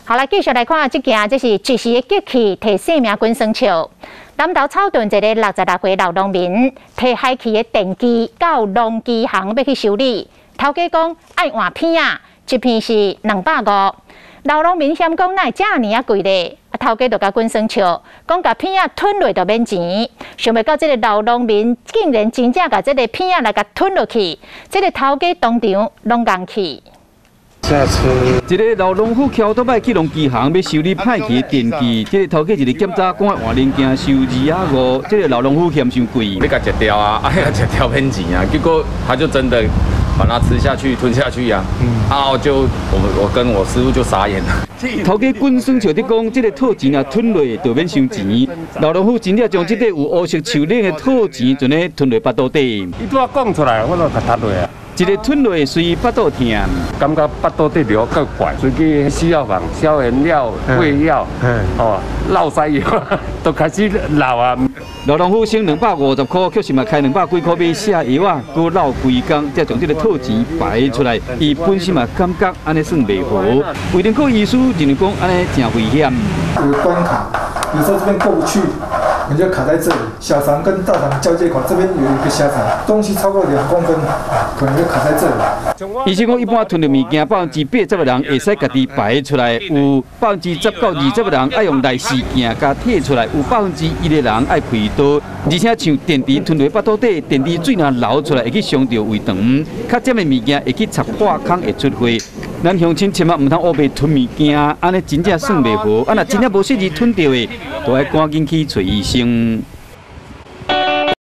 好来，继续来看这件，这是一时的激气摕性命滚生笑。南投草屯一个66岁老农民，摕海去的电机到农机行要去修理，头家讲爱换片啊，一片是250。老农民嫌讲哪会遮尼啊贵咧？头家就甲滚生笑，讲甲片啊吞落就免钱。想袂到这个老农民竟然真正甲这个片啊来甲吞落去，这个头家当场拢硬气。 下车。一个老农夫翘倒摆去农机行要修理歹去的电器，这个头家一个检查讲换零件收250，这个老农夫嫌伤贵。你甲吃掉啊，要吃掉免钱啊，结果他就真的把它吃下去、吞下去呀、啊。我跟我师傅就傻眼了。头家滚生笑伫讲，这个套钱啊吞落就免收钱。老农夫真正将这个有乌色树领的套钱，全咧吞落巴肚底。伊拄仔讲出来，我就甲吞落啊。 一个吞落随巴肚痛，感觉巴肚底流够怪，随去西药房、消炎药、胃药，落腮药都开始流啊。老农夫省250块，确实嘛开200几块买下药啊，佮闹规工，才将这个套钱摆出来。伊本身嘛感觉安尼算袂好，卫生科医师认为讲安尼真危险。有关卡，有时候这边过不去。 你就卡在这里，小肠跟大肠交界口这边有一个狭长，东西超过2公分，可能就卡在这里。医生讲，一般吞入物件80%-80%的人会使家己排出来，有10%-20%的人爱用内视镜甲摕出来，有1%的人爱开刀，而且像电池吞入巴肚底，电池水若流出来会去伤到胃肠，较尖的物件会去插化空会出血。咱乡亲千万唔通乌白吞物件，安尼真正算袂好。啊，若真正无适宜吞到的，就要赶紧去找医生。